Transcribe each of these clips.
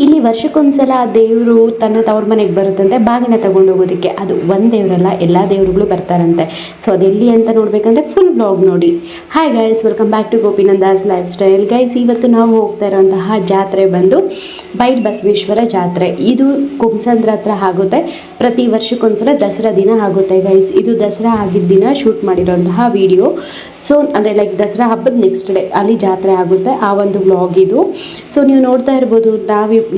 ಇಲ್ಲಿ ವರ್ಷಕ್ಕೊಂದ್ಸಲ ದೇವರು ತನ್ನ ತವ್ರ ಮನೆಗೆ ಬರುತ್ತಂತೆ ಬಾಗಿನ ತಗೊಂಡು ಹೋಗೋದಕ್ಕೆ. ಅದು ಒಂದು ದೇವರಲ್ಲ, ಎಲ್ಲ ದೇವರುಗಳು ಬರ್ತಾರಂತೆ. ಸೊ ಅದೆಲ್ಲಿ ಅಂತ ನೋಡ್ಬೇಕಂದ್ರೆ ಫುಲ್ ಬ್ಲಾಗ್ ನೋಡಿ. Hi guys, welcome back to Gopinandas lifestyle. Guys, ಇವತ್ತು ನಾವು ಹೋಗ್ತಾ ಇರುವಂತಹ ಜಾತ್ರೆ ಬಂದು ಬೈಲ್ ಬಸವೇಶ್ವರ ಜಾತ್ರೆ. ಇದು ಕುಂಸಂದ್ರ ಹತ್ರ ಆಗುತ್ತೆ. ಪ್ರತಿ ವರ್ಷಕ್ಕೊಂದ್ಸಲ ದಸರಾ ದಿನ ಆಗುತ್ತೆ ಗೈಸ್. ಇದು ದಸರಾ ಆಗಿದ್ದ ದಿನ ಶೂಟ್ ಮಾಡಿರೋಂತಹ ವಿಡಿಯೋ. ಸೊ ಅಂದರೆ ಲೈಕ್ ದಸರಾ ಹಬ್ಬದ ನೆಕ್ಸ್ಟ್ ಡೇ ಅಲ್ಲಿ ಜಾತ್ರೆ ಆಗುತ್ತೆ. ಆ ಒಂದು ವ್ಲಾಗ್ ಇದು. ಸೊ ನೀವು ನೋಡ್ತಾ ಇರ್ಬೋದು,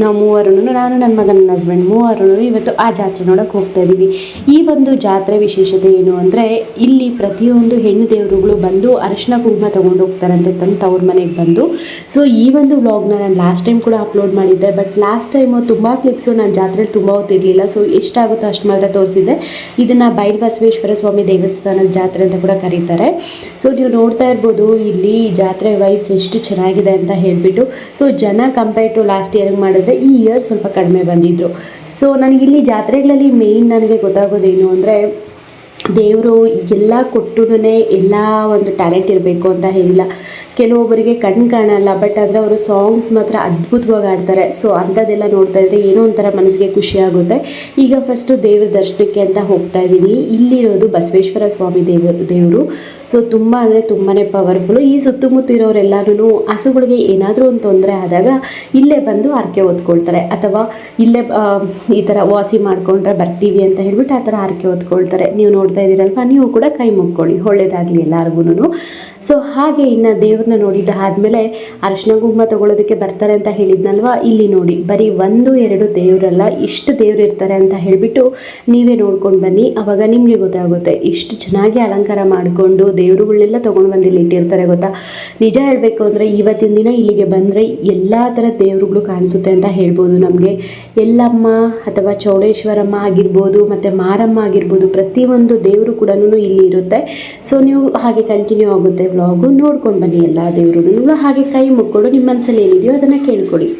ನಾವು ಮೂವರು, ನಾನು, ನನ್ನ ಮಗ, ನನ್ನ ಹಸ್ಬೆಂಡ್ ಮೂವರು ಇವತ್ತು ಆ ಜಾತ್ರೆ ನೋಡೋಕೆ ಹೋಗ್ತಾ ಇದ್ದೀವಿ. ಈ ಒಂದು ಜಾತ್ರೆ ವಿಶೇಷತೆ ಏನು ಅಂದರೆ ಇಲ್ಲಿ ಪ್ರತಿಯೊಂದು ಹೆಣ್ಣು ದೇವರುಗಳು ಬಂದು ಅರಿಶಿನ ಕುಂಕುಮ ತೊಗೊಂಡು ಹೋಗ್ತಾರಂತೆ ತವ್ರ ಮನೆಗೆ ಬಂದು. ಸೊ ಈ ಒಂದು ವ್ಲಾಗ್ನ ನಾನು ಲಾಸ್ಟ್ ಟೈಮ್ ಕೂಡ ಅಪ್ಲೋಡ್ ಮಾಡಿದ್ದೆ. ಬಟ್ ಲಾಸ್ಟ್ ಟೈಮು ತುಂಬ ಕ್ಲಿಪ್ಸು ನಾನು ಜಾತ್ರೆಯಲ್ಲಿ ತುಂಬ ಹೊತ್ತಿರಲಿಲ್ಲ. ಸೊ ಎಷ್ಟಾಗುತ್ತೋ ಅಷ್ಟು ಮಾತ್ರ ತೋರಿಸಿದ್ದೆ. ಇದನ್ನು ಬೈಲ್ ಬಸವೇಶ್ವರ ಸ್ವಾಮಿ ದೇವಸ್ಥಾನದ ಜಾತ್ರೆ ಅಂತ ಕೂಡ ಕರೀತಾರೆ. ಸೊ ನೀವು ನೋಡ್ತಾ ಇರ್ಬೋದು ಇಲ್ಲಿ ಜಾತ್ರೆ ವೈಬ್ಸ್ ಎಷ್ಟು ಚೆನ್ನಾಗಿದೆ ಅಂತ ಹೇಳಿಬಿಟ್ಟು. ಸೊ ಜನ ಕಂಪೇರ್ ಟು ಲಾಸ್ಟ್ ಇಯರ್ಗೆ ಮಾಡಿದ್ರೆ ಈ ಇಯರ್ ಸ್ವಲ್ಪ ಕಡಿಮೆ ಬಂದಿದ್ದರು. ಸೊ ನನಗಿಲ್ಲಿ ಜಾತ್ರೆಗಳಲ್ಲಿ ಮೇಯ್ನ್ ನನಗೆ ಗೊತ್ತಾಗೋದೇನು ಅಂದರೆ ದೇವರು ಎಲ್ಲ ಕೊಟ್ಟುನೇ ಎಲ್ಲ ಒಂದು ಟ್ಯಾಲೆಂಟ್ ಇರಬೇಕು ಅಂತ ಹೇಳಿಲ್ಲ. ಕೆಲವೊಬ್ಬರಿಗೆ ಕಣ್ಣು ಕಾಣಲ್ಲ, ಬಟ್ ಆದರೆ ಅವರು ಸಾಂಗ್ಸ್ ಮಾತ್ರ ಅದ್ಭುತವಾಗಿ ಆಡ್ತಾರೆ. ಸೊ ಅಂಥದ್ದೆಲ್ಲ ನೋಡ್ತಾ ಇದ್ದರೆ ಏನೋ ಒಂಥರ ಮನಸ್ಸಿಗೆ ಖುಷಿ ಆಗುತ್ತೆ. ಈಗ ಫಸ್ಟು ದೇವ್ರ ದರ್ಶನಕ್ಕೆ ಅಂತ ಹೋಗ್ತಾ ಇದ್ದೀನಿ. ಇಲ್ಲಿರೋದು ಬಸವೇಶ್ವರ ಸ್ವಾಮಿ ದೇವರು. ಸೊ ತುಂಬ ಅಂದರೆ ತುಂಬಾ ಪವರ್ಫುಲ್ಲು. ಈ ಸುತ್ತಮುತ್ತ ಇರೋರೆಲ್ಲರೂ ಹಸುಗಳಿಗೆ ಏನಾದರೂ ಒಂದು ತೊಂದರೆ ಆದಾಗ ಇಲ್ಲೇ ಬಂದು ಹರಕೆ ಹೊತ್ಕೊಳ್ತಾರೆ, ಅಥವಾ ಇಲ್ಲೇ ಈ ಥರ ವಾಸಿ ಮಾಡಿಕೊಂಡ್ರೆ ಬರ್ತೀವಿ ಅಂತ ಹೇಳ್ಬಿಟ್ಟು ಆ ಥರ ಹರಕೆ ಹೊತ್ಕೊಳ್ತಾರೆ. ನೀವು ನೋಡ್ತಾ ಇದ್ದೀರಲ್ವ, ನೀವು ಕೂಡ ಕೈ ಮುಕ್ಕೊಳ್ಳಿ, ಒಳ್ಳೇದಾಗಲಿ ಎಲ್ಲರಿಗೂ. ಸೊ ಹಾಗೆ ಇನ್ನು ದೇವ್ರನ್ನ ನೋಡಿದ್ದ ಆದಮೇಲೆ ಅರಿಶಿನ ಕುಂಕುಮ ತೊಗೊಳೋದಕ್ಕೆ ಬರ್ತಾರೆ ಅಂತ ಹೇಳಿದ್ನಲ್ವ, ಇಲ್ಲಿ ನೋಡಿ ಬರೀ 1-2 ದೇವರಲ್ಲ, ಇಷ್ಟು ದೇವ್ರು ಇರ್ತಾರೆ ಅಂತ ಹೇಳಿಬಿಟ್ಟು ನೀವೇ ನೋಡ್ಕೊಂಡು ಬನ್ನಿ. ಆವಾಗ ನಿಮಗೆ ಗೊತ್ತಾಗುತ್ತೆ ಎಷ್ಟು ಚೆನ್ನಾಗಿ ಅಲಂಕಾರ ಮಾಡಿಕೊಂಡು ದೇವರುಗಳನ್ನೆಲ್ಲ ತೊಗೊಂಡು ಬಂದು ಇಲ್ಲಿ ಇಟ್ಟಿರ್ತಾರೆ ಗೊತ್ತಾ. ನಿಜ ಹೇಳಬೇಕು ಅಂದರೆ ಇವತ್ತಿನ ದಿನ ಇಲ್ಲಿಗೆ ಬಂದರೆ ಎಲ್ಲ ಥರದ ದೇವರುಗಳು ಕಾಣಿಸುತ್ತೆ ಅಂತ ಹೇಳ್ಬೋದು ನಮಗೆ. ಎಲ್ಲಮ್ಮ ಅಥವಾ ಚೌಡೇಶ್ವರಮ್ಮ ಆಗಿರ್ಬೋದು, ಮತ್ತು ಮಾರಮ್ಮ ಆಗಿರ್ಬೋದು, ಪ್ರತಿಯೊಂದು ದೇವರು ಕೂಡ ಇಲ್ಲಿ ಇರುತ್ತೆ. ಸೊ ನೀವು ಹಾಗೆ ಕಂಟಿನ್ಯೂ ಆಗುತ್ತೆ ವ್ಲಾಗು, ನೋಡ್ಕೊಂಡು ಬನ್ನಿ ಎಲ್ಲ ದೇವರು. ಹಾಗೆ ಕೈ ಮುಕ್ಕೊಂಡು ನಿಮ್ಮ ಮನಸ್ಸಲ್ಲಿ ಏನಿದೆಯೋ ಅದನ್ನು ಕೇಳ್ಕೊಳ್ಳಿ.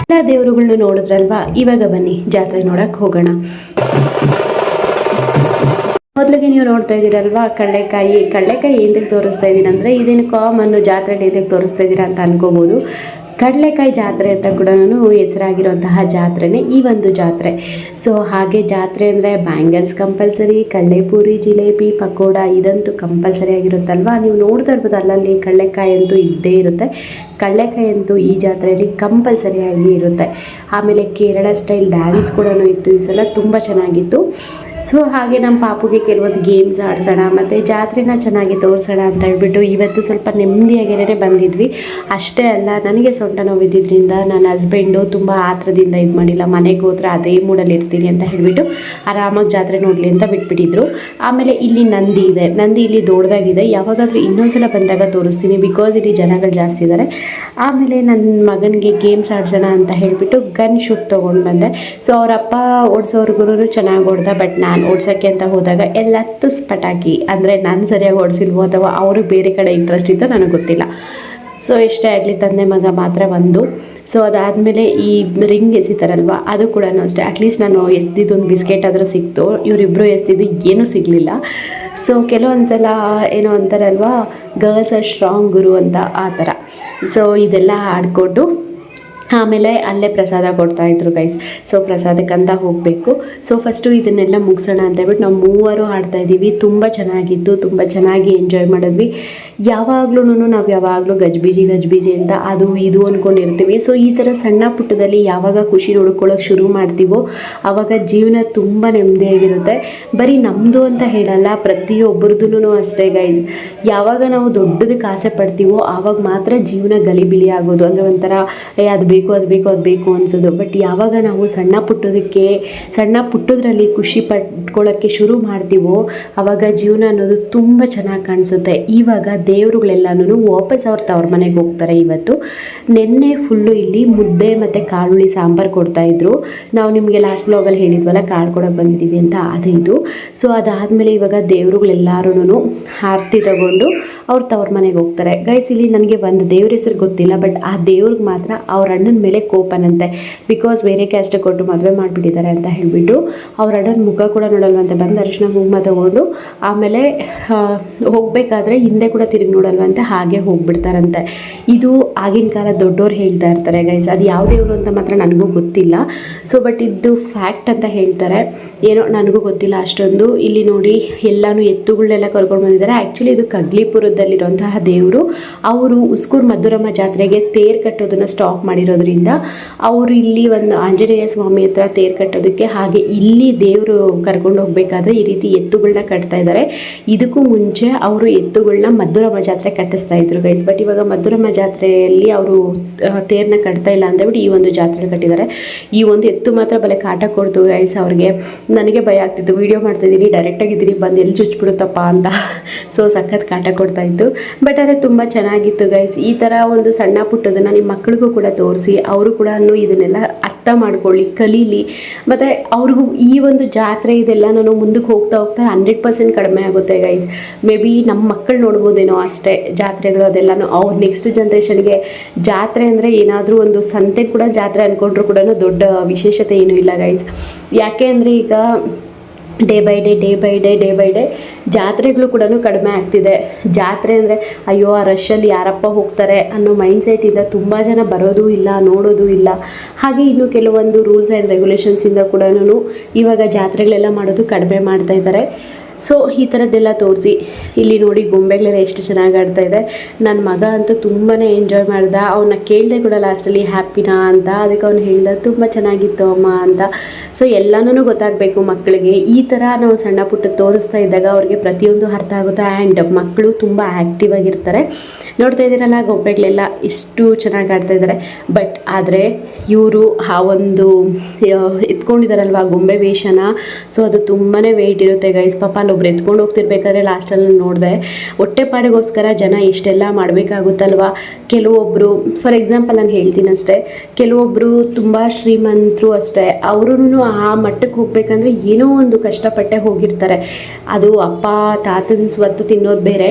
ಎಲ್ಲ ದೇವರುಗಳನ್ನ ನೋಡಿದ್ರಲ್ವಾ, ಇವಾಗ ಬನ್ನಿ ಜಾತ್ರೆ ನೋಡಕ್ಕೆ ಹೋಗೋಣ. ಮೊದಲಿಗೆ ನೀವು ನೋಡ್ತಾ ಇದ್ದೀರಲ್ವಾ ಕಡಲೆಕಾಯಿ ಎಂತಕ್ಕೆ ತೋರಿಸ್ತಾ ಇದ್ದೀನಿ ಅಂದರೆ ಇದೇನು ಕಾಮನ್ನು ಜಾತ್ರೆಗೆ ಎಂತಕ್ಕೆ ತೋರಿಸ್ತಾ ಇದ್ದೀರಾ ಅಂತ ಅನ್ಕೋಬೋದು. ಕಡಲೆಕಾಯಿ ಜಾತ್ರೆ ಅಂತ ಕೂಡ ಹೆಸರಾಗಿರುವಂತಹ ಜಾತ್ರೆನೇ ಈ ಒಂದು ಜಾತ್ರೆ. ಸೊ ಹಾಗೆ ಜಾತ್ರೆ ಅಂದರೆ ಬ್ಯಾಂಗಲ್ಸ್ ಕಂಪಲ್ಸರಿ, ಕಡಲೆಪೂರಿ, ಜಿಲೇಬಿ, ಪಕೋಡ ಇದಂತೂ ಕಂಪಲ್ಸರಿ ಆಗಿರುತ್ತಲ್ವ. ನೀವು ನೋಡ್ತಾ ಇರ್ಬೋದು ಅಲ್ಲಲ್ಲಿ ಕಡಲೆಕಾಯಿ ಅಂತೂ ಇದ್ದೇ ಇರುತ್ತೆ. ಕಡಲೆಕಾಯಿ ಅಂತೂ ಈ ಜಾತ್ರೆಯಲ್ಲಿ ಕಂಪಲ್ಸರಿಯಾಗಿ ಇರುತ್ತೆ. ಆಮೇಲೆ ಕೇರಳ ಸ್ಟೈಲ್ ಡ್ಯಾನ್ಸ್ ಕೂಡ ಇತ್ತು ಈ ಸಲ, ತುಂಬ ಚೆನ್ನಾಗಿತ್ತು. ಸೊ ಹಾಗೆ ನಮ್ಮ ಪಾಪುಗೆ ಕೆಲವೊಂದು ಗೇಮ್ಸ್ ಆಡಿಸೋಣ ಮತ್ತು ಜಾತ್ರೆನ ಚೆನ್ನಾಗಿ ತೋರಿಸೋಣ ಅಂತ ಹೇಳ್ಬಿಟ್ಟು ಇವತ್ತು ಸ್ವಲ್ಪ ನೆಮ್ಮದಿಯಾಗೇ ಬಂದಿದ್ವಿ. ಅಷ್ಟೇ ಅಲ್ಲ, ನನಗೆ ಸೊಂಟ ನೋವಿದ್ದಿದ್ದರಿಂದ ನನ್ನ ಹಸ್ಬೆಂಡು ತುಂಬ ಆತ್ರದಿಂದ ಇದು ಮಾಡಿಲ್ಲ, ಮನೆಗೆ ಹೋದ್ರೆ ಅದೇ ಮೂಡಲ್ಲಿ ಇರ್ತೀನಿ ಅಂತ ಹೇಳಿಬಿಟ್ಟು ಆರಾಮಾಗಿ ಜಾತ್ರೆ ನೋಡಲಿ ಅಂತ ಬಿಟ್ಬಿಟ್ಟಿದ್ರು. ಆಮೇಲೆ ಇಲ್ಲಿ ನಂದಿ ಇದೆ, ನಂದಿ ಇಲ್ಲಿ ದೊಡ್ಡದಾಗಿದೆ. ಯಾವಾಗಾದರೂ ಇನ್ನೊಂದ್ಸಲ ಬಂದಾಗ ತೋರಿಸ್ತೀನಿ, ಬಿಕಾಸ್ ಇಲ್ಲಿ ಜನಗಳು ಜಾಸ್ತಿ ಇದ್ದಾರೆ. ಆಮೇಲೆ ನನ್ನ ಮಗನಿಗೆ ಗೇಮ್ಸ್ ಆಡಿಸೋಣ ಅಂತ ಹೇಳಿಬಿಟ್ಟು ಗನ್ ಶೂಟ್ ತೊಗೊಂಡು ಬಂದೆ. ಸೊ ಅವರಪ್ಪ ಓಡಿಸೋರ್ಗು ಚೆನ್ನಾಗಿ ಹೊಡ್ದ, ಬಟ್ ನಾನು ಓಡ್ಸೋಕ್ಕೆ ಅಂತ ಹೋದಾಗ ಎಲ್ಲ ತುಸ್ ಪಟಾಕಿ, ಅಂದರೆ ನಾನು ಸರಿಯಾಗಿ ಓಡಿಸಿಲ್ವೋ ಅಥವಾ ಅವ್ರಿಗೆ ಬೇರೆ ಕಡೆ ಇಂಟ್ರೆಸ್ಟ್ ಇತ್ತೋ ನನಗೆ ಗೊತ್ತಿಲ್ಲ. ಸೊ ಎಷ್ಟೇ ಆಗಲಿ ತಂದೆ ಮಗ ಮಾತ್ರ ಒಂದು. ಸೊ ಅದಾದಮೇಲೆ ಈ ರಿಂಗ್ ಎಸಿತಾರಲ್ವ, ಅದು ಕೂಡ ಅಷ್ಟೇ. ಅಟ್ಲೀಸ್ಟ್ ನಾನು ಎಸ್ದಿದ್ದೊಂದು ಬಿಸ್ಕೆಟ್ ಆದರೂ ಸಿಕ್ತು, ಇವರಿಬ್ಬರು ಎಸ್ದಿದ್ದು ಏನೂ ಸಿಗಲಿಲ್ಲ. ಸೊ ಕೆಲವೊಂದು ಸಲ ಏನೋ ಅಂತಾರಲ್ವ, ಗರ್ಲ್ಸ್ ಆರ್ ಸ್ಟ್ರಾಂಗ್ ಗುರು ಅಂತ, ಆ ಥರ. ಸೊ ಇದೆಲ್ಲ ಆಡಿಕೊಂಡು ಆಮೇಲೆ ಅಲ್ಲೇ ಪ್ರಸಾದ ಕೊಡ್ತಾಯಿದ್ರು ಗೈಸ್. ಸೊ ಪ್ರಸಾದಕ್ಕಂತ ಹೋಗಬೇಕು. ಸೊ ಫಸ್ಟು ಇದನ್ನೆಲ್ಲ ಮುಗಿಸೋಣ ಅಂತ ಹೇಳ್ಬಿಟ್ಟು ನಾವು ಮೂವರು ಆಡ್ತಾಯಿದ್ದೀವಿ. ತುಂಬ ಚೆನ್ನಾಗಿತ್ತು, ತುಂಬ ಚೆನ್ನಾಗಿ ಎಂಜಾಯ್ ಮಾಡಿದ್ವಿ. ನಾವು ಯಾವಾಗಲೂ ಗಜ್ಬೀಜಿ ಅಂತ ಅದು ಇದು ಅಂದ್ಕೊಂಡಿರ್ತೀವಿ. ಸೊ ಈ ಥರ ಸಣ್ಣ ಪುಟ್ಟದಲ್ಲಿ ಯಾವಾಗ ಖುಷಿ ನೋಡ್ಕೊಳ್ಳೋಕೆ ಶುರು ಮಾಡ್ತೀವೋ ಆವಾಗ ಜೀವನ ತುಂಬ ನೆಮ್ಮದಿಯಾಗಿರುತ್ತೆ. ಬರೀ ನಮ್ಮದು ಅಂತ ಹೇಳಲ್ಲ, ಪ್ರತಿಯೊಬ್ಬರದ್ದು ಅಷ್ಟೇ ಗೈಸ್. ಯಾವಾಗ ನಾವು ದೊಡ್ಡದಕ್ಕೆ ಆಸೆ ಪಡ್ತೀವೋ ಆವಾಗ ಮಾತ್ರ ಜೀವನ ಗಲಿಬಿಲಿ ಆಗೋದು. ಅಂದರೆ ಒಂಥರ ಅದು ಅದು ಬೇಕು ಅನ್ಸೋದು. ಬಟ್ ಯಾವಾಗ ನಾವು ಸಣ್ಣ ಪುಟ್ಟದ್ರಲ್ಲಿ ಖುಷಿ ಪಟ್ಕೊಳ್ಳೋಕ್ಕೆ ಶುರು ಮಾಡ್ತೀವೋ ಆವಾಗ ಜೀವನ ಅನ್ನೋದು ತುಂಬ ಚೆನ್ನಾಗಿ ಕಾಣಿಸುತ್ತೆ. ಇವಾಗ ದೇವರುಗಳೆಲ್ಲನೂ ವಾಪಸ್ ತವ್ರ ಮನೆಗೆ ಹೋಗ್ತಾರೆ. ಇವತ್ತು ನೆನ್ನೆ ಫುಲ್ಲು ಇಲ್ಲಿ ಮುದ್ದೆ ಮತ್ತು ಕಾಳುಳ್ಳಿ ಸಾಂಬಾರು ಕೊಡ್ತಾಯಿದ್ರು. ನಾವು ನಿಮಗೆ ಲಾಸ್ಟ್ ಬ್ಲಾಗಲ್ಲಿ ಹೇಳಿದ್ವಲ್ಲ ಕಾಳು ಕೊಡೋಕೆ ಬಂದಿದ್ದೀವಿ ಅಂತ, ಅದು ಇದು. ಸೊ ಅದಾದಮೇಲೆ ಇವಾಗ ದೇವರುಗಳೆಲ್ಲರೂ ಆರತಿ ತಗೊಂಡು ತವ್ರ ಮನೆಗೆ ಹೋಗ್ತಾರೆ. ಗೈಸ್ ಇಲ್ಲಿ ನನಗೆ ಒಂದು ದೇವ್ರ ಹೆಸರು ಗೊತ್ತಿಲ್ಲ, ಬಟ್ ಆ ದೇವ್ರಿಗೆ ಮಾತ್ರ ಅವ್ರ ಅಣ್ಣನ ಮೇಲೆ ಕೋಪನಂತೆ. ಬಿಕಾಸ್ ಬೇರೆ ಕ್ಯಾಸ್ಟ್ ಕೊಟ್ಟು ಮದುವೆ ಮಾಡಿಬಿಟ್ಟಿದ್ದಾರೆ ಅಂತ ಹೇಳಿಬಿಟ್ಟು ಅವ್ರ ಅಣ್ಣನ ಮುಖ ಕೂಡ ನೋಡಲ್ವಂತೆ. ಬಂದು ಅರಿಶಿನ ಕುಂಕುಮ ತಗೊಂಡು ಆಮೇಲೆ ಹೋಗಬೇಕಾದ್ರೆ ಹಿಂದೆ ಕೂಡ ತಿರುಗಿ ನೋಡಲ್ವಂತೆ, ಹಾಗೆ ಹೋಗ್ಬಿಡ್ತಾರಂತೆ. ಇದು ಆಗಿನ ಕಾಲ ದೊಡ್ಡವ್ರು ಹೇಳ್ತಾ ಇರ್ತಾರೆ ಗೈಸ್. ಅದು ಯಾವ ದೇವರು ಅಂತ ಮಾತ್ರ ನನಗೂ ಗೊತ್ತಿಲ್ಲ. ಸೊ ಬಟ್ ಇದು ಫ್ಯಾಕ್ಟ್ ಅಂತ ಹೇಳ್ತಾರೆ, ಏನೋ ನನಗೂ ಗೊತ್ತಿಲ್ಲ ಅಷ್ಟೊಂದು. ಇಲ್ಲಿ ನೋಡಿ ಎಲ್ಲನೂ ಎತ್ತುಗಳನ್ನೆಲ್ಲ ಕರ್ಕೊಂಡು ಬಂದಿದ್ದಾರೆ. ಆ್ಯಕ್ಚುಲಿ ಇದು ಕಗ್ಲಿಪುರದಲ್ಲಿರುವಂತಹ ದೇವರು. ಅವರು ಉಸ್ಕೂರು ಮಧುರಮ್ಮ ಜಾತ್ರೆಗೆ ತೇರು ಕಟ್ಟೋದನ್ನು ಸ್ಟಾಪ್ ಮಾಡಿರೋದ್ರಿಂದ ಅವರು ಇಲ್ಲಿ ಒಂದು ಆಂಜನೇಯ ಸ್ವಾಮಿ ಹತ್ರ ತೇರು ಕಟ್ಟೋದಕ್ಕೆ, ಹಾಗೆ ಇಲ್ಲಿ ದೇವರು ಕರ್ಕೊಂಡು ಹೋಗಬೇಕಾದ್ರೆ ಈ ರೀತಿ ಎತ್ತುಗಳನ್ನ ಕಟ್ತಾ ಇದ್ದಾರೆ. ಇದಕ್ಕೂ ಮುಂಚೆ ಅವರು ಎತ್ತುಗಳನ್ನ ಮಧುರಮ್ಮ ಜಾತ್ರೆ ಕಟ್ಟಿಸ್ತಾ ಇದ್ರು ಗೈಸ್. ಬಟ್ ಇವಾಗ ಮಧುರಮ್ಮ ಜಾತ್ರೆಯಲ್ಲಿ ಅವರು ತೇರನ್ನ ಕಟ್ತಾ ಇಲ್ಲ ಅಂತೇಳ್ಬಿಟ್ಟು ಈ ಒಂದು ಜಾತ್ರೆ ಕಟ್ಟಿದ್ದಾರೆ. ಈ ಒಂದು ಎತ್ತು ಮಾತ್ರ ಬಲೆ ಕಾಟ ಕೊಡ್ತು ಗೈಸ್ ಅವ್ರಿಗೆ. ನನಗೆ ಭಯ ಆಗ್ತಿತ್ತು, ವೀಡಿಯೋ ಮಾಡ್ತಾಯಿದ್ದೀನಿ, ಡೈರೆಕ್ಟಾಗಿದ್ದೀನಿ, ಬಂದು ಎಲ್ಲಿ ಚುಚ್ಚಿಬಿಡುತ್ತಪ್ಪ ಅಂತ. ಸೊ ಸಖತ್ ಕಾಟ ಕೊಡ್ತಾ ಇತ್ತು. ಬಟ್ ಆದರೆ ತುಂಬ ಚೆನ್ನಾಗಿತ್ತು ಗೈಸ್. ಈ ಥರ ಒಂದು ಸಣ್ಣ ಪುಟ್ಟದನ್ನು ನಿಮ್ಮ ಮಕ್ಕಳಿಗೂ ಕೂಡ ತೋರಿಸಿ ಅವರು ಕೂಡ ಇದನ್ನೆಲ್ಲ ಅರ್ಥ ಮಾಡ್ಕೊಳ್ಳಿ, ಕಲೀಲಿ. ಮತ್ತು ಅವ್ರಿಗೂ ಈ ಒಂದು ಜಾತ್ರೆ ಇದೆಲ್ಲ ನಾನು ಮುಂದಕ್ಕೆ ಹೋಗ್ತಾ 100% ಕಡಿಮೆ ಆಗುತ್ತೆ ಗೈಸ್. ಮೇ ಬಿ ನಮ್ಮ ಮಕ್ಕಳು ನೋಡ್ಬೋದೇನೋ ಅಷ್ಟೇ ಜಾತ್ರೆಗಳು ಅದೆಲ್ಲನೂ. ಅವ್ರ ನೆಕ್ಸ್ಟ್ ಜನ್ರೇಷನ್ಗೆ ಜಾತ್ರೆ ಅಂದರೆ ಏನಾದರೂ ಒಂದು ಸಂತೆ ಕೂಡ ಜಾತ್ರೆ ಅಂದ್ಕೊಂಡ್ರು ಕೂಡ ದೊಡ್ಡ ವಿಶೇಷತೆ ಏನೂ ಇಲ್ಲ ಗೈಸ್. ಯಾಕೆ ಅಂದರೆ ಈಗ ಡೇ ಬೈ ಡೇ ಜಾತ್ರೆಗಳು ಕೂಡ ಕಡಿಮೆ ಆಗ್ತಿದೆ. ಜಾತ್ರೆ ಅಂದರೆ ಅಯ್ಯೋ ಆ ರಶಲ್ಲಿ ಯಾರಪ್ಪ ಹೋಗ್ತಾರೆ ಅನ್ನೋ ಮೈಂಡ್ಸೆಟ್ಟಿಂದ ತುಂಬ ಜನ ಬರೋದು ಇಲ್ಲ, ನೋಡೋದು ಇಲ್ಲ. ಹಾಗೆ ಇನ್ನು ಕೆಲವೊಂದು ರೂಲ್ಸ್ ಆ್ಯಂಡ್ ರೆಗ್ಯುಲೇಷನ್ಸಿಂದ ಕೂಡ ಇವಾಗ ಜಾತ್ರೆಗಳೆಲ್ಲ ಮಾಡೋದು ಕಡಿಮೆ ಮಾಡ್ತಾ ಇದ್ದಾರೆ. ಸೊ ಈ ಥರದ್ದೆಲ್ಲ ತೋರಿಸಿ. ಇಲ್ಲಿ ನೋಡಿ ಗೊಂಬೆಗಳೆಲ್ಲ ಎಷ್ಟು ಚೆನ್ನಾಗಿ ಆಡ್ತಾ ಇದೆ. ನನ್ನ ಮಗ ಅಂತೂ ತುಂಬಾ ಎಂಜಾಯ್ ಮಾಡ್ದ. ಅವನ್ನ ಕೇಳಿದೆ ಕೂಡ ಲಾಸ್ಟಲ್ಲಿ ಹ್ಯಾಪಿನಾ ಅಂತ. ಅದಕ್ಕೆ ಅವ್ನು ಹೇಳ್ದ ತುಂಬ ಚೆನ್ನಾಗಿತ್ತು ಅಮ್ಮ ಅಂತ. ಸೊ ಎಲ್ಲನೂ ಗೊತ್ತಾಗಬೇಕು ಮಕ್ಕಳಿಗೆ. ಈ ಥರ ನಾವು ಸಣ್ಣ ಪುಟ್ಟ ತೋರಿಸ್ತಾ ಇದ್ದಾಗ ಅವ್ರಿಗೆ ಪ್ರತಿಯೊಂದು ಅರ್ಥ ಆಗುತ್ತೆ. ಆ್ಯಂಡ್ ಮಕ್ಕಳು ತುಂಬ ಆ್ಯಕ್ಟಿವ್ ಆಗಿರ್ತಾರೆ. ನೋಡ್ತಾ ಇದ್ದೀರಲ್ಲ ಗೊಂಬೆಗಳೆಲ್ಲ ಎಷ್ಟು ಚೆನ್ನಾಗಿ ಆಡ್ತಾ ಇದ್ದಾರೆ. ಬಟ್ ಆದರೆ ಇವರು ಆ ಒಂದು ಎತ್ಕೊಂಡಿದ್ದಾರಲ್ವ ಗೊಂಬೆ ವೇಷನ, ಸೊ ಅದು ತುಂಬಾ ವೆಯ್ಟ್ ಇರುತ್ತೆ ಗೈಸ್. ಪಾಪ ಅಲ್ಲೊಬ್ರು ಎತ್ಕೊಂಡು ಹೋಗ್ತಿರ್ಬೇಕಾದ್ರೆ ಲಾಸ್ಟಲ್ಲಿ ನೋಡಿದೆ ಹೊಟ್ಟೆಪಾಡಿಗೋಸ್ಕರ ಜನ ಇಷ್ಟೆಲ್ಲ ಮಾಡಬೇಕಾಗುತ್ತಲ್ವ. ಕೆಲವೊಬ್ಬರು ಫಾರ್ ಎಕ್ಸಾಂಪಲ್ ನಾನು ಹೇಳ್ತೀನಿ ಅಷ್ಟೇ, ಕೆಲವೊಬ್ಬರು ತುಂಬ ಶ್ರೀಮಂತರು ಅಷ್ಟೇ, ಅವರು ಆ ಮಟ್ಟಕ್ಕೆ ಹೋಗ್ಬೇಕಂದ್ರೆ ಏನೋ ಒಂದು ಕಷ್ಟಪಟ್ಟೆ ಹೋಗಿರ್ತಾರೆ. ಅದು ಅಪ್ಪ ತಾತನ ಸ್ವತ್ತು ತಿನ್ನೋದು ಬೇರೆ.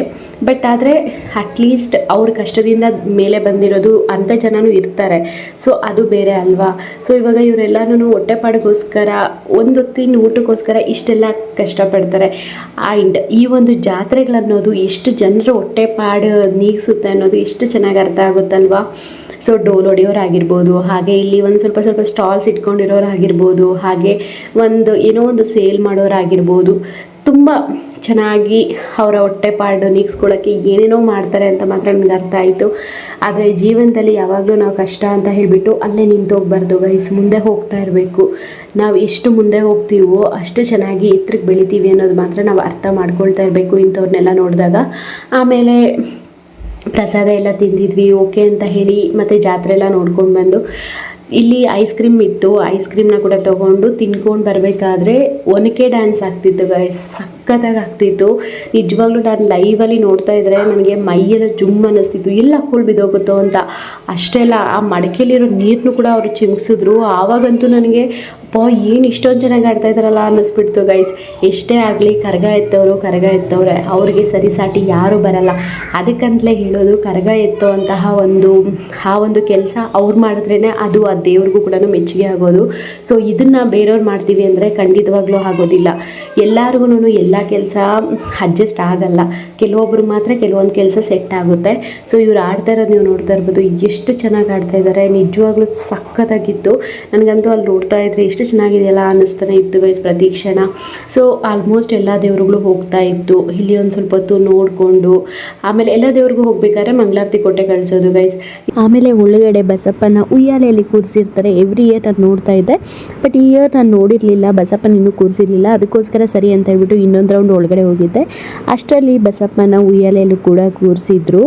ಬಟ್ ಆದರೆ ಅಟ್ಲೀಸ್ಟ್ ಅವ್ರ ಕಷ್ಟದಿಂದ ಮೇಲೆ ಬಂದಿರೋದು ಅಂಥ ಜನನೂ ಇರ್ತಾರೆ. ಸೊ ಅದು ಬೇರೆ ಅಲ್ವಾ. ಸೊ ಇವಾಗ ಇವರೆಲ್ಲನೂ ಹೊಟ್ಟೆಪಾಡಿಗೋಸ್ಕರ ಒಂದು ಹೊತ್ತಿನ ಊಟಕ್ಕೋಸ್ಕರ ಇಷ್ಟೆಲ್ಲ ಕಷ್ಟಪಡ್ತಾರೆ. ಆ್ಯಂಡ್ ಈ ಒಂದು ಜಾತ್ರೆಗಳನ್ನೋದು ಎಷ್ಟು ಜನರ ಹೊಟ್ಟೆಪಾಡು ನೀಗಿಸುತ್ತೆ ಅನ್ನೋದು ಎಷ್ಟು ಚೆನ್ನಾಗಿ ಅರ್ಥ ಆಗುತ್ತಲ್ವಾ. ಸೊ ಡೋಲ್ ಹೊಡೆಯೋರಾಗಿರ್ಬೋದು, ಹಾಗೆ ಇಲ್ಲಿ ಒಂದು ಸ್ವಲ್ಪ ಸ್ಟಾಲ್ಸ್ ಇಟ್ಕೊಂಡಿರೋರಾಗಿರ್ಬೋದು, ಹಾಗೆ ಏನೋ ಒಂದು ಸೇಲ್ ಮಾಡೋರಾಗಿರ್ಬೋದು, ತುಂಬ ಚೆನ್ನಾಗಿ ಅವರ ಹೊಟ್ಟೆಪಾಡು ನೀಗಿಸ್ಕೊಳ್ಳೋಕ್ಕೆ ಏನೇನೋ ಮಾಡ್ತಾರೆ ಅಂತ ಮಾತ್ರ ನನಗೆ ಅರ್ಥ ಆಯಿತು. ಆದರೆ ಜೀವನದಲ್ಲಿ ಯಾವಾಗಲೂ ನಾವು ಕಷ್ಟ ಅಂತ ಹೇಳಿಬಿಟ್ಟು ಅಲ್ಲೇ ನಿಂತೋಗ್ಬಾರ್ದು ಗೈಸ್. ಮುಂದೆ ಹೋಗ್ತಾ ಇರಬೇಕು. ನಾವು ಎಷ್ಟು ಮುಂದೆ ಹೋಗ್ತೀವೋ ಅಷ್ಟು ಚೆನ್ನಾಗಿ ಎತ್ತರಕ್ಕೆ ಬೆಳಿತೀವಿ ಅನ್ನೋದು ಮಾತ್ರ ನಾವು ಅರ್ಥ ಮಾಡ್ಕೊಳ್ತಾ ಇರಬೇಕು ಇಂಥವ್ರನ್ನೆಲ್ಲ ನೋಡಿದಾಗ. ಆಮೇಲೆ ಪ್ರಸಾದ ಎಲ್ಲ ತಿಂದಿದ್ವಿ ಓಕೆ ಅಂತ ಹೇಳಿ ಮತ್ತು ಜಾತ್ರೆ ಎಲ್ಲ ನೋಡ್ಕೊಂಡು ಬಂದು ಇಲ್ಲಿ ಐಸ್ ಕ್ರೀಮ್ ಇತ್ತು. ಐಸ್ ಕ್ರೀಮ್ನ ಕೂಡ ತೊಗೊಂಡು ತಿನ್ಕೊಂಡು ಬರಬೇಕಾದ್ರೆ ಒನಕೆ ಡ್ಯಾನ್ಸ್ ಆಗ್ತಿತ್ತು ಗೈಸ್. ಸಖತ್ತಾಗಿ ಆಗ್ತಿತ್ತು ನಿಜವಾಗ್ಲೂ. ನಾನು ಲೈವಲ್ಲಿ ನೋಡ್ತಾ ಇದ್ದರೆ ನನಗೆ ಮೈಯೆಲ್ಲ ಜುಮ್ ಅನ್ನಿಸ್ತಿತ್ತು, ಎಲ್ಲ ಹುಳು ಬಿದ್ದೋಗುತ್ತೋ ಅಂತ. ಅಷ್ಟೇ ಅಲ್ಲ, ಆ ಮಡಕೆಯಲ್ಲಿರೋ ನೀರನ್ನು ಕೂಡ ಅವರು ಚಿಮ್ಕಿಸಿದ್ರು. ಆವಾಗಂತೂ ನನಗೆ ಏನು ಇಷ್ಟೊಂದು ಚೆನ್ನಾಗಿ ಆಡ್ತಾ ಇದ್ದಾರಲ್ಲ ಅನ್ನಿಸ್ಬಿಡ್ತು ಗೈಸ್. ಎಷ್ಟೇ ಆಗಲಿ ಕರಗ ಎತ್ತವ್ರೆ, ಅವ್ರಿಗೆ ಸರಿಸಾಟಿ ಯಾರೂ ಬರಲ್ಲ. ಅದಕ್ಕಂತಲೇ ಹೇಳೋದು, ಕರಗ ಎತ್ತೋ ಅಂತಹ ಆ ಒಂದು ಕೆಲಸ ಅವ್ರು ಮಾಡಿದ್ರೇ ಅದು ಆ ದೇವ್ರಿಗೂ ಕೂಡ ಮೆಚ್ಚುಗೆ ಆಗೋದು. ಸೊ ಇದನ್ನು ಬೇರೆಯವ್ರು ಮಾಡ್ತೀವಿ ಅಂದರೆ ಖಂಡಿತವಾಗ್ಲೂ ಆಗೋದಿಲ್ಲ. ಎಲ್ಲರಿಗೂ ಎಲ್ಲ ಕೆಲಸ ಅಡ್ಜಸ್ಟ್ ಆಗಲ್ಲ. ಕೆಲವೊಬ್ಬರು ಮಾತ್ರ ಕೆಲವೊಂದು ಕೆಲಸ ಸೆಟ್ ಆಗುತ್ತೆ. ಸೊ ಇವ್ರು ಆಡ್ತಾ ಇರೋದು ನೀವು ನೋಡ್ತಾ ಇರ್ಬೋದು, ಎಷ್ಟು ಚೆನ್ನಾಗಿ ಆಡ್ತಾ ಇದ್ದಾರೆ. ನಿಜವಾಗ್ಲೂ ಸಖತ್ತಾಗಿತ್ತು. ನನಗಂತೂ ಅಲ್ಲಿ ನೋಡ್ತಾ ಇದ್ರೆ ಎಷ್ಟು ಚೆನ್ನಾಗಿದೆಯಲ್ಲ ಅನ್ನಿಸ್ತಾನೆ ಇತ್ತು ಗೈಸ್ ಪ್ರತಿ ಕ್ಷಣ. ಸೊ ಆಲ್ಮೋಸ್ಟ್ ಎಲ್ಲ ದೇವ್ರುಗಳು ಹೋಗ್ತಾ ಇತ್ತು. ಇಲ್ಲಿ ಒಂದು ಸ್ವಲ್ಪ ಹೊತ್ತು ನೋಡಿಕೊಂಡು ಆಮೇಲೆ ಎಲ್ಲ ದೇವ್ರಿಗೂ ಹೋಗ್ಬೇಕಾದ್ರೆ ಮಂಗಳಾರತಿ ಕೊಟ್ಟೆ ಕಳಿಸೋದು ಗೈಸ್. ಆಮೇಲೆ ಒಳಗಡೆ ಬಸಪ್ಪನ ಉಯ್ಯಾಲೆಯಲ್ಲಿ ಕೂರಿಸಿರ್ತಾರೆ. ಎವ್ರಿ ಇಯರ್ ನಾನು ನೋಡ್ತಾ ಇದ್ದೆ, ಬಟ್ ಈ ಇಯರ್ ನಾನು ನೋಡಿರಲಿಲ್ಲ, ಬಸಪ್ಪನ ಇನ್ನೂ ಕೂರಿಸಿರಲಿಲ್ಲ. ಅದಕ್ಕೋಸ್ಕರ ಸರಿ ಅಂತ ಹೇಳ್ಬಿಟ್ಟು ಇನ್ನೊಂದು ರೌಂಡ್ ಒಳಗಡೆ ಹೋಗಿದ್ದೆ. ಅಷ್ಟರಲ್ಲಿ ಬಸಪ್ಪನ ಉಯ್ಯಾಲೆಯಲ್ಲೂ ಕೂಡ ಕೂರಿಸಿದ್ರು.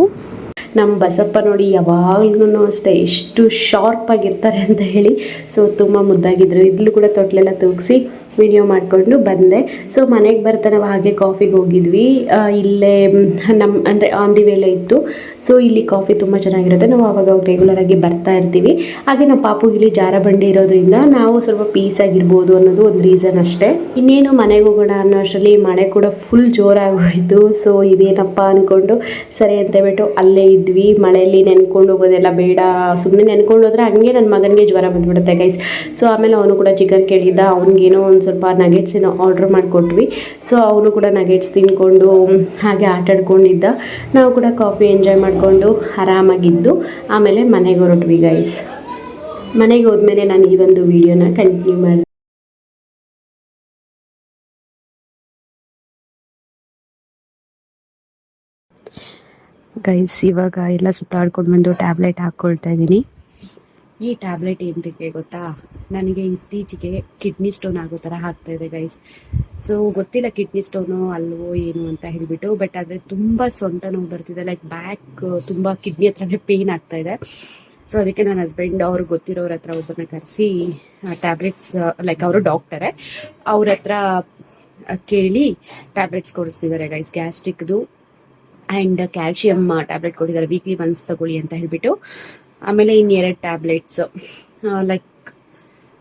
ನಮ್ಮ ಬಸಪ್ಪ ನೋಡಿ ಯಾವಾಗ್ಲೂ ಅಷ್ಟೇ ಎಷ್ಟು ಶಾರ್ಪ್ ಆಗಿರ್ತಾರೆ ಅಂತ ಹೇಳಿ. ಸೊ ತುಂಬ ಮುದ್ದಾಗಿದ್ರು. ಇದ್ಲು ಕೂಡ ತೊಟ್ಲೆಲ್ಲ ತೂಗಿಸಿ ವಿಡಿಯೋ ಮಾಡಿಕೊಂಡು ಬಂದೆ. ಸೊ ಮನೆಗೆ ಬರ್ತಾ ನಾವು ಹಾಗೆ ಕಾಫಿಗೆ ಹೋಗಿದ್ವಿ. ಇಲ್ಲೇ ನಮ್ಮ ಅಂದರೆ ಆನ್ ದಿ ವೇಲೆ ಇತ್ತು. ಸೊ ಇಲ್ಲಿ ಕಾಫಿ ತುಂಬ ಚೆನ್ನಾಗಿರುತ್ತೆ. ನಾವು ಆವಾಗ ರೆಗ್ಯುಲರ್ ಆಗಿ ಬರ್ತಾ ಇರ್ತೀವಿ. ಹಾಗೆ ನಮ್ಮ ಪಾಪುಗೆ ಇಲ್ಲಿ ಜಾರ ಬಂಡಿ ಇರೋದ್ರಿಂದ ನಾವು ಸ್ವಲ್ಪ ಪೀಸ್ ಆಗಿರ್ಬೋದು ಅನ್ನೋದು ಒಂದು ರೀಸನ್ ಅಷ್ಟೇ. ಇನ್ನೇನು ಮನೆಗೆ ಹೋಗೋಣ ಅನ್ನೋ ಅಷ್ಟರಲ್ಲಿ ಮಳೆ ಕೂಡ ಫುಲ್ ಜೋರಾಗೋಯಿತು. ಸೊ ಇದೇನಪ್ಪ ಅಂದ್ಕೊಂಡು ಸರಿ ಅಂತ ಹೇಳ್ಬಿಟ್ಟು ಅಲ್ಲೇ ಇದ್ವಿ. ಮಳೆಯಲ್ಲಿ ನೆನ್ಕೊಂಡು ಹೋಗೋದೆಲ್ಲ ಬೇಡ, ಸುಮ್ಮನೆ ನೆನ್ಕೊಂಡು ಹೋದ್ರೆ ಹಂಗೆ ನನ್ನ ಮಗನಿಗೆ ಜ್ವರ ಬಂದುಬಿಡುತ್ತೆ ಗೈಸ್. ಸೊ ಆಮೇಲೆ ಅವನು ಕೂಡ ಚಿಕನ್ ಕೇಳಿದ್ದ. ಅವ್ನಿಗೇನೋ ಒಂದು ಸ್ವಲ್ಪ ನಗೆಟ್ಸ್ ಏನೋ ಆರ್ಡ್ರ್ ಮಾಡಿಕೊಟ್ವಿ. ಸೊ ಅವನು ಕೂಡ ನಗೆಟ್ಸ್ ತಿನ್ಕೊಂಡು ಹಾಗೆ ಆಟಾಡ್ಕೊಂಡಿದ್ದ. ನಾವು ಕೂಡ ಕಾಫಿ ಎಂಜಾಯ್ ಮಾಡಿಕೊಂಡು ಆರಾಮಾಗಿದ್ದು ಆಮೇಲೆ ಮನೆಗೆ ಹೊರಟ್ವಿ ಗೈಸ್. ಮನೆಗೆ ಹೋದ್ಮೇಲೆ ನಾನು ಈ ಒಂದು ವಿಡಿಯೋನ ಕಂಟಿನ್ಯೂ ಮಾಡಿದೆ. ಗೈಸ್ ಇವಾಗ ಎಲ್ಲ ಸುತ್ತಾಡ್ಕೊಂಡು ಬಂದು ಟ್ಯಾಬ್ಲೆಟ್ ಹಾಕ್ಕೊಳ್ತಾ ಇದ್ದೀನಿ. ಈ ಟ್ಯಾಬ್ಲೆಟ್ ಏನಕ್ಕೆ ಗೊತ್ತಾ, ನನಗೆ ಇತ್ತೀಚೆಗೆ ಕಿಡ್ನಿ ಸ್ಟೋನ್ ಆಗೋ ಥರ ಆಗ್ತಾ ಇದೆ ಗೈಸ್. ಸೊ ಗೊತ್ತಿಲ್ಲ ಕಿಡ್ನಿ ಸ್ಟೋನು ಅಲ್ವೋ ಏನು ಅಂತ ಹೇಳಿಬಿಟ್ಟು, ಬಟ್ ಆದರೆ ತುಂಬ ಸೊಂಟ ನೋವು ಬರ್ತಿದೆ, ಲೈಕ್ ಬ್ಯಾಕ್ ತುಂಬ ಕಿಡ್ನಿ ಹತ್ರನೇ ಪೇಯ್ನ್ ಆಗ್ತಾ ಇದೆ. ಸೊ ಅದಕ್ಕೆ ನನ್ನ ಹಸ್ಬೆಂಡ್ ಅವ್ರು ಗೊತ್ತಿರೋರ ಹತ್ರ ಒಬ್ಬರನ್ನ ಕರೆಸಿ ಟ್ಯಾಬ್ಲೆಟ್ಸ್, ಲೈಕ್ ಅವರು ಡಾಕ್ಟರೇ, ಅವ್ರ ಹತ್ರ ಕೇಳಿ ಟ್ಯಾಬ್ಲೆಟ್ಸ್ ಕೊಡಿಸ್ತಿದ್ದಾರೆ ಗೈಸ್. ಗ್ಯಾಸ್ಟ್ರಿಕ್ದು ಆ್ಯಂಡ್ ಕ್ಯಾಲ್ಶಿಯಮ್ ಟ್ಯಾಬ್ಲೆಟ್ ಕೊಟ್ಟಿದ್ದಾರೆ, ವೀಕ್ಲಿ ಒನ್ಸ್ ತಗೊಳ್ಳಿ ಅಂತ ಹೇಳಿಬಿಟ್ಟು. ಆಮೇಲೆ ಇನ್ನೆರಡು ಟ್ಯಾಬ್ಲೆಟ್ಸ್, ಲೈಕ್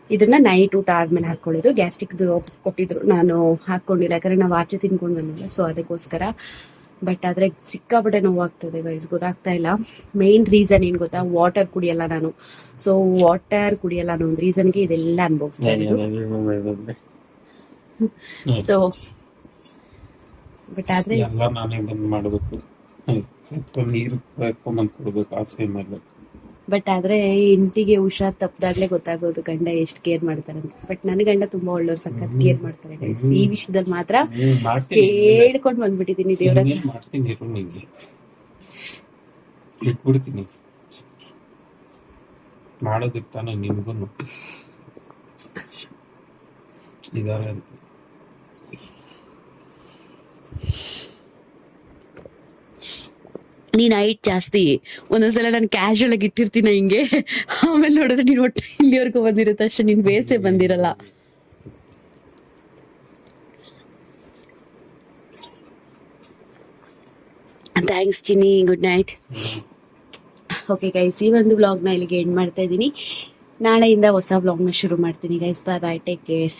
ಇದನ್ನು ನೈಟ್ ಊಟ ಆದಮೇಲೆ ಹಾಕ್ಕೊಳ್ಳೋದು. ಗ್ಯಾಸ್ಟ್ರಿಕ್ದು ಕೊಟ್ಟಿದ್ರು, ನಾನು ಹಾಕ್ಕೊಂಡಿಲ್ಲ ಯಾಕಂದರೆ ನಾವು ಆಚೆ ತಿನ್ಕೊಂಡು ಬಂದಿಲ್ಲ, ಸೊ ಅದಕ್ಕೋಸ್ಕರ. ಬಟ್ ಆದರೆ ಸಿಕ್ಕಾಪಟ್ಟೆ ನೋವಾಗ್ತದೆ ಗೈಸ್, ಗೊತ್ತಾಗ್ತಾ ಇಲ್ಲ. ಮೇನ್ ರೀಸನ್ ಏನು ಗೊತ್ತಾ, ವಾಟರ್ ಕುಡಿಯಲ್ಲ ನಾನು. ಸೊ ವಾಟರ್ ಕುಡಿಯಲ್ಲ ಅನ್ನೋ ಒಂದು ರೀಸನ್ಗೆ ಇದೆಲ್ಲ ಅನುಭವಿಸ್ತಾ ಇರೋದು. ಸೊ ಬಟ್ ಆದರೆ ನಾನೇ ಬಂದ್ ಮಾಡಬೇಕು, ನೀರು ಕೊಡ್ಬೇಕು ಆಸೆ ಮೇಲೆ. ಬಟ್ ಆದರೆ ಹೆಂಡತಿಗೆ ಹುಷಾರ್ ತಪ್ಪದಾಗ್ಲೇ ಗೊತ್ತಾಗೋದು ಗಂಡ ಎಷ್ಟು ಕೇರ್ ಮಾಡ್ತಾರೆ ಅಂತ. ಬಟ್ ನನ್ನ ಗಂಡ ತುಂಬಾ ಒಳ್ಳೆಯವ್ರು, ಸಖತ್ ಕೇರ್ ಮಾಡ್ತಾರೆ ಗೈಸ್. ಈ ವಿಷಯದಲ್ಲಿ ಮಾತ್ರ ಕೇಳ್ಕೊಂಡು ಬಂದ್ಬಿಟ್ಟಿದ್ದೀನಿ ದೇವ್ರ ಹತ್ರ. ಬಿಟ್ಬಿಡ್ತೀನಿ ಮಾಡೋದಕ್ಕೆ ತಾನೇ, ನಿಮ್ಗೂ ಇದಾರೆ ಅಂತ. ನೀನು ಹೈಟ್ ಜಾಸ್ತಿ, ಒಂದೊಂದ್ಸಲ ನಾನು ಕ್ಯಾಶುವಲ್ ಆಗಿ ಇಟ್ಟಿರ್ತೀನಿ ಹಿಂಗೆ, ಆಮೇಲೆ ನೋಡಿದ್ರೆ ನೀನು ಒಟ್ಟು ಇಲ್ಲಿವರೆಗೂ ಬಂದಿರುತ್ತೆ ಅಷ್ಟೇ, ನೀನು ಬೇಸೇ ಬಂದಿರಲ್ಲ. ಥ್ಯಾಂಕ್ಸ್ ಚಿನ್ನಿ, ಗುಡ್ ನೈಟ್. ಓಕೆ ಗೈಸ್, ಈ ಒಂದು ವ್ಲಾಗ್ನ ಇಲ್ಲಿಗೆ ಎಂಡ್ ಮಾಡ್ತಾ ಇದ್ದೀನಿ. ನಾಳೆಯಿಂದ ಹೊಸ ವ್ಲಾಗ್ನ ಶುರು ಮಾಡ್ತೀನಿ ಗೈಸ್. ಬಾಯ್ ಬಾಯ್, ಟೇಕ್ ಕೇರ್.